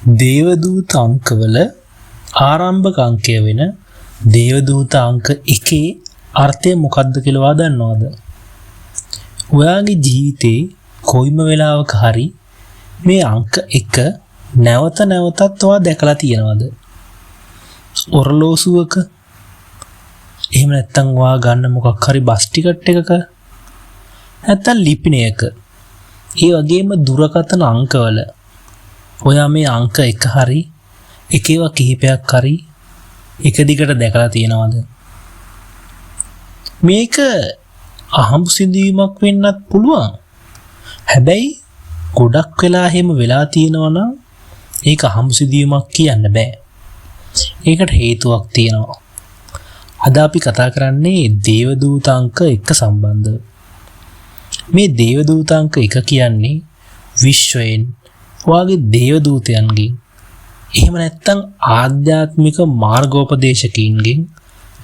දේවදූත අංකවල ආරම්භක අංකය වෙන දේවදූත අංක 1 අර්ථය මොකක්ද කියලා දන්නවද? ඔයාගේ ජීවිතේ කොයිම වෙලාවක හරි මේ අංක 1 නැවත නැවතත් ඔයා දැකලා තියෙනවද? ඔරලෝසුවක, එහෙම නැත්නම් ඔයා ගන්න මොකක් හරි බස් ටිකට් එකක, නැත්නම් ලිපිණයක, ඒ වගේම දුරකථන අංකවල ඔයා මේ අංක 1 හරි එකේව කිහිපයක් හරි එක දිගට දැකලා තියෙනවද? මේක අහඹු සිදුවීමක් වෙන්නත් පුළුවන්. හැබැයි ගොඩක් වෙලා එහෙම වෙලා තියෙනවා නම් ඒක අහඹු සිදුවීමක් කියන්න බෑ. ඒකට හේතුවක් තියෙනවා. අද අපි කතා කරන්නේ දේවදූත අංක 1 සම්බන්ධව. මේ දේවදූත අංක 1 කියන්නේ විශ්වයෙන් ඔයාගේ දේවදූතයන්ගෙන් එහෙම නැත්නම් ආධ්‍යාත්මික මාර්ගෝපදේශකයින්ගෙන්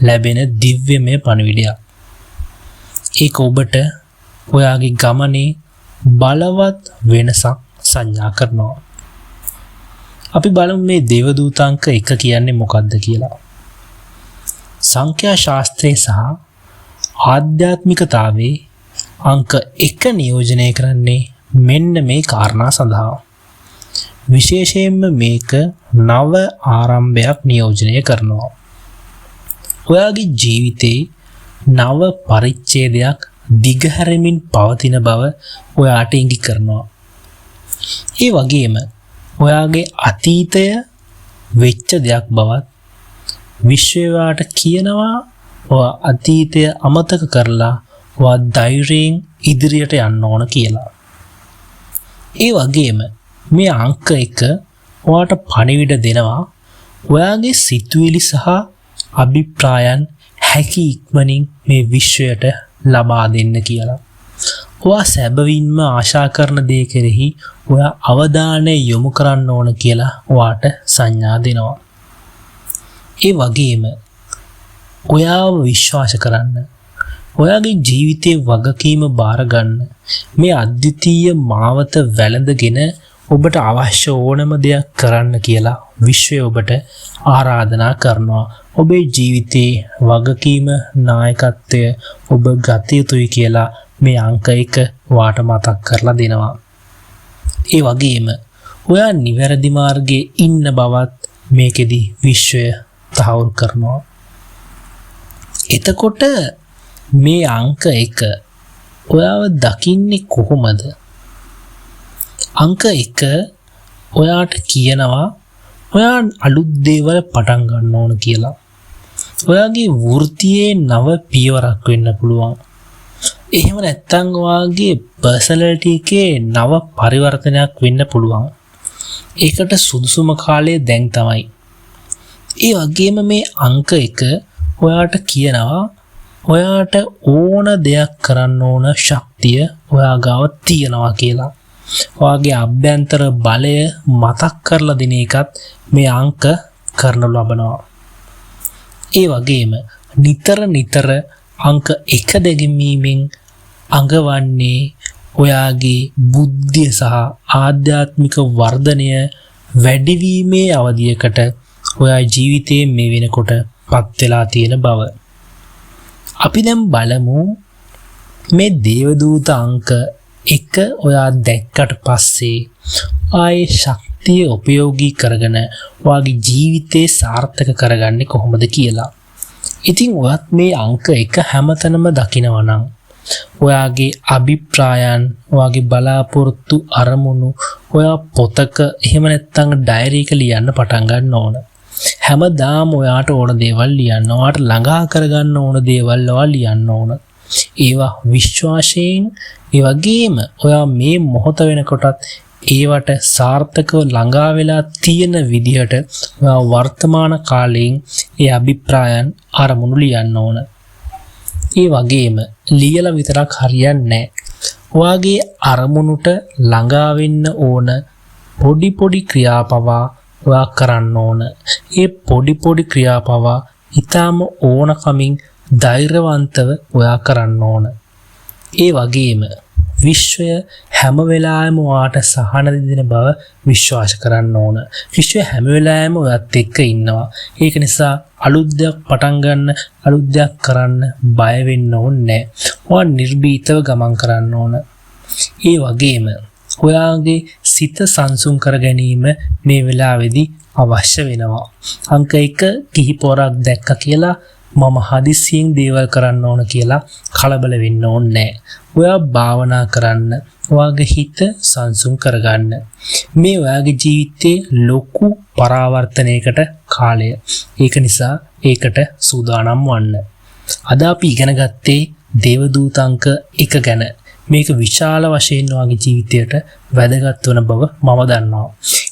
ලැබෙන දිව්‍යමය පණිවිඩයක්. ඒක ඔබට ඔයාගේ ගමනේ බලවත් වෙනසක් සංඥා කරනවා. අපි බලමු මේ දේවදූත අංක 1 කියන්නේ මොකක්ද කියලා. සංඛ්‍යා ශාස්ත්‍රයේ සහ ආධ්‍යාත්මිකතාවේ අංක 1 නියෝජනය කරන්නේ මෙන්න මේ කාරණා සඳහා. විශේෂයෙන්ම මේක නව ආරම්භයක් නියෝජනය කරනවා. ඔයාගේ ජීවිතේ නව පරිච්ඡේදයක් දිගහැරමින් පවතින බව ඔයාට ඉඟි කරනවා. ඒ වගේම ඔයාගේ අතීතය වෙච්ච දෙයක් බවත් විශ්වයට කියනවා ඔයා අතීතය අමතක කරලා ඔයා ධෛර්යයෙන් ඉදිරියට යන්න ඕන කියලා. ඒ වගේම මේ අංක 1 ඔයාට පණිවිඩ දෙනවා ඔයාගේ සිතුවිලි සහ අභිප්‍රායන් හැකි ඉක්මනින් මේ විශ්වයට ලබා දෙන්න කියලා. ඔයා සැබවින්ම ආශා කරන දේ කෙරෙහි ඔයා අවධානය යොමු කරන්න ඕන කියලා ඔයාට සංඥා දෙනවා. ඒ වගේම ඔයාව විශ්වාස කරන්න, ඔයාගේ ජීවිතේ වගකීම බාර ගන්න, මේ අද්විතීය මාවත වැළඳගෙන ඔබට අවශ්‍ය ඕනම දෙයක් කරන්න කියලා විශ්වය ඔබට ආරාධනා කරනවා. ඔබේ ජීවිතේ වගකීම නායකත්වය ඔබ ගත යුතුයි කියලා මේ අංක 1 වාට මතක් කරලා දෙනවා. ඒ වගේම ඔයා නිවැරදි මාර්ගයේ ඉන්න බවත් මේකෙදි විශ්වය තහවුරු කරනවා. එතකොට මේ අංක 1 ඔයාව දකින්නේ කොහොමද? අංක 1 ඔයාට කියනවා ඔයා අලුත් දේවල් පටන් ගන්න ඕන කියලා. ඔයාගේ වෘත්තියේ නව පියවරක් වෙන්න පුළුවන්. එහෙම නැත්නම් ඔයාගේ පර්සනැලිටි එකේ නව පරිවර්තනයක් වෙන්න පුළුවන්. ඒකට සුදුසුම කාලය දැන් තමයි. ඒ වගේම මේ අංක 1 ඔයාට කියනවා ඔයාට ඕන දෙයක් කරන්න ඕන ශක්තිය ඔයා ගාව තියෙනවා කියලා. ඔයාගේ අභ්‍යන්තර බලය මතක් කරලා දෙන එකත් මේ අංක කරනු ලබනවා. ඒ වගේම නිතර අංක 1 දැකීමෙන් අඟවන්නේ ඔයාගේ බුද්ධිය සහ ආධ්‍යාත්මික වර්ධනය වැඩිවීමේ අවධියකට ඔයා ජීවිතයේ මේ වෙනකොට පත් වෙලා තියෙන බව. අපි දැන් බලමු මේ දේවදූත අංක 1 ඔයා දැක්කට පස්සේ ආයේ ශක්තිය උපයෝගී කරගෙන ඔයාගේ ජීවිතේ සාර්ථක කරගන්නේ කොහොමද කියලා. ඉතින් ඔයත් මේ අංක 1 හැමතැනම දකිනවා නම් ඔයාගේ අභිප්‍රායන්, ඔයාගේ බලාපොරොත්තු අරමුණු ඔයා පොතක එහෙම නැත්නම් ඩයරි එක ලියන්න පටන් ගන්න ඕන. හැමදාම ඔයාට ඕන දේවල් ලියන්න, ඔයාට ළඟා කරගන්න ඕන දේවල් ඔයා ලියන්න ඕන. ඒවා විශ්වාසයෙන්, ඒ වගේම ඔයා මේ මොහොත වෙනකොටත් ඒවට සාර්ථකව ළඟා වෙලා තියෙන විදිහට ඔයා වර්තමාන කාලයෙන් ඒ අභිප්‍රායන් අරමුණු ලියන්න ඕන. ඒ වගේම ලියලා විතරක් හරියන්නේ නැහැ. ඔයාගේ අරමුණට ළඟා වෙන්න ඕන පොඩි ක්‍රියාපවා ඔයා කරන්න ඕන. ඒ පොඩි ක්‍රියාපවා ඊටම ඕනකමින් ධෛර්යවන්තව ඔයා කරන්න ඕන. ඒ වගේම විශ්වය හැම වෙලාවෙම ඔයාට සහන දෙන බව විශ්වාස කරන්න ඕන. විශ්වය හැම වෙලාවෙම ඔයත් එක්ක ඉන්නවා. ඒක නිසා අලුත් දෙයක් පටන් ගන්න, අලුත් දෙයක් කරන්න බය වෙන්න ඕනේ නැහැ. ඔයා නිර්භීතව ගමන් කරන්න ඕන. ඒ වගේම ඔයාගේ සිත සංසුන් කර ගැනීම මේ වෙලාවේදී අවශ්‍ය වෙනවා. අංක 1 කිහිපවරක් දැක්ක කියලා මම හදිස්සියෙන් දේවල් කරන්න ඕන කියලා කලබල වෙන්න ඕනේ නැහැ. ඔයා භාවනා කරන්න, ඔයාගේ හිත සංසුන් කරගන්න. මේ ඔයාගේ ජීවිතේ ලොකු පරාවර්තනයකට කාලය. ඒක නිසා ඒකට සූදානම් වන්න. අද අපි ඉගෙන ගත්තේ දේවදූත අංක 1 ගැන. මේක විශාල වශයෙන් ඔයාගේ ජීවිතයට වැදගත් වන බව මම දන්නවා.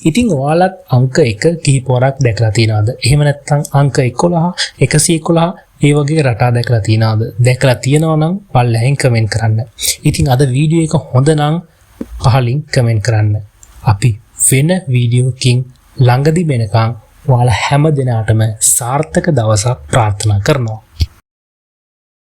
ඉතින් ඔයාලත් අංක 1 කිහිපවරක් දැකලා තියෙනවද? එහෙම නැත්නම් අංක 11, 111 ඒ වගේ රටා දැකලා තියෙනවද? දැකලා තියෙනවා නම් පල්ලෙහෙන් කමෙන්ට් කරන්න. ඉතින් අද වීඩියෝ එක හොඳ නම් පහලින් කමෙන්ට් කරන්න. අපි වෙන වීඩියෝකින් ළඟදී වෙනකන් ඔයාලා හැම දිනාටම සාර්ථක දවසක් ප්‍රාර්ථනා කරනවා.